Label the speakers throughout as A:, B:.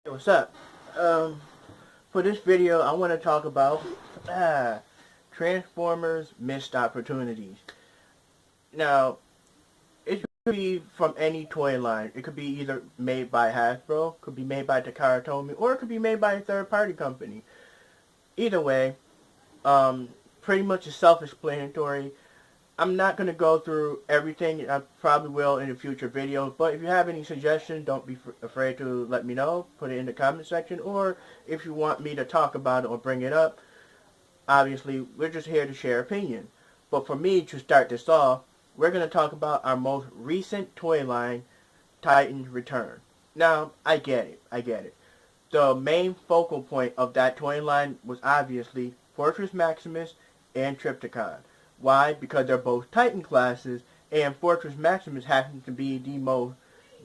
A: Hey, what's up? For this video, I want to talk about Transformers missed opportunities. Now, it could be from any toy line. It could be either made by Hasbro, could be made by Takara Tomy, or it could be made by a third-party company. Either way, pretty much is self-explanatory. I'm not going to go through everything. I probably will in a future video. But if you have any suggestions, don't be afraid to let me know. Put it in the comment section. Or if you want me to talk about it or bring it up, obviously, we're just here to share opinion. But for me to start this off, we're going to talk about our most recent toy line, Titan Return. Now, I get it. I get it. The main focal point of that toy line was obviously Fortress Maximus and Trypticon. Why? Because they're both Titan classes, and Fortress Maximus happens to be the most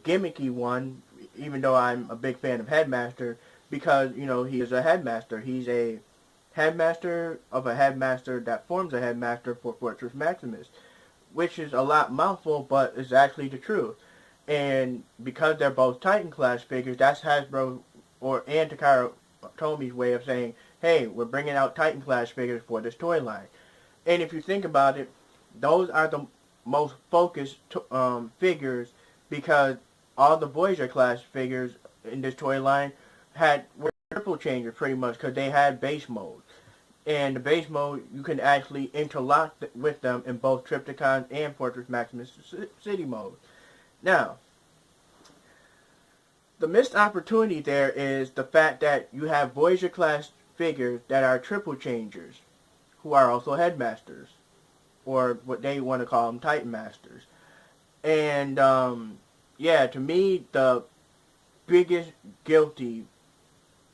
A: gimmicky one, even though I'm a big fan of Headmaster, because, you know, he is a Headmaster. He's a Headmaster of a Headmaster that forms a Headmaster for Fortress Maximus, which is a lot mouthful, but is actually the truth. And because they're both Titan class figures, that's Hasbro and Takara Tomy's way of saying, hey, we're bringing out Titan class figures for this toy line. And if you think about it, those are the most focused figures, because all the Voyager class figures in this toy line were triple changers pretty much, because they had base mode. And the base mode, you can actually interlock with them in both Trypticon and Fortress Maximus City mode. Now, the missed opportunity there is the fact that you have Voyager class figures that are triple changers, who are also Headmasters, or what they want to call them, Titan Masters. And, yeah, to me, the biggest guilty,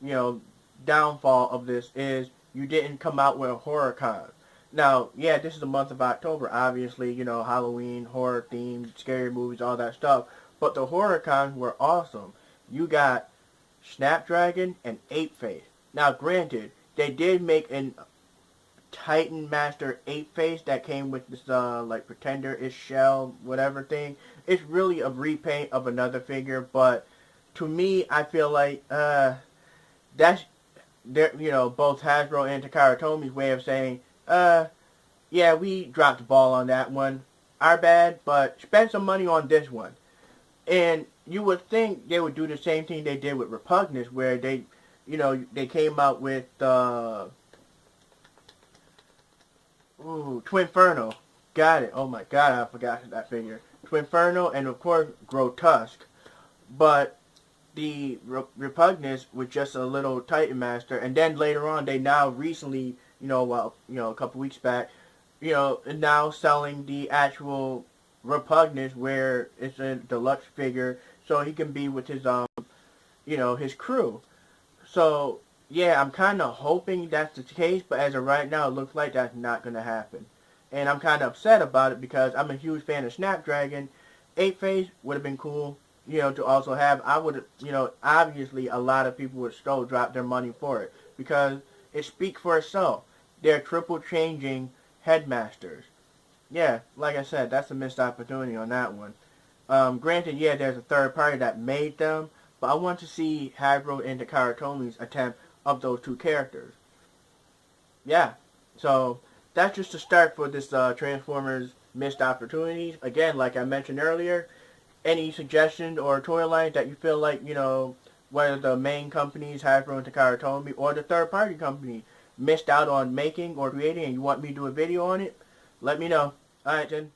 A: downfall of this is you didn't come out with a HorrorCon. Now, yeah, this is the month of October, obviously, Halloween, horror themed, scary movies, all that stuff. But the HorrorCons were awesome. You got Snapdragon and Apeface. Now, granted, they did make an Titan Master Apeface that came with this like Pretender-ish shell, whatever thing. It's really a repaint of another figure, but to me, I feel like that's both Hasbro and Takara Tomy's way of saying, yeah, we dropped the ball on that one. Our bad, but spend some money on this one. And you would think they would do the same thing they did with Repugnus, where they came out with Twinferno. Got it. Oh my god, I forgot that figure. Twinferno and of course Grotesque. But the Repugnus was just a little Titan Master, and then later on they now recently, a couple weeks back, now selling the actual Repugnus where it's a deluxe figure, so he can be with his his crew. So yeah, I'm kind of hoping that's the case, but as of right now, it looks like that's not going to happen. And I'm kind of upset about it because I'm a huge fan of Snapdragon. Apeface would have been cool, to also have. I would have, obviously a lot of people would still drop their money for it because it speaks for itself. They're triple changing Headmasters. Yeah, like I said, that's a missed opportunity on that one. Granted, yeah, there's a third party that made them, but I want to see Hasbro and Takara Tomy's attempt of those two characters. Yeah, so that's just a start for this Transformers missed opportunities. Again, like I mentioned earlier, any suggestions or toy lines that you feel like, whether the main companies, Hasbro and Takara Tomy, or the third party company missed out on making or creating and you want me to do a video on it, let me know. Alright then.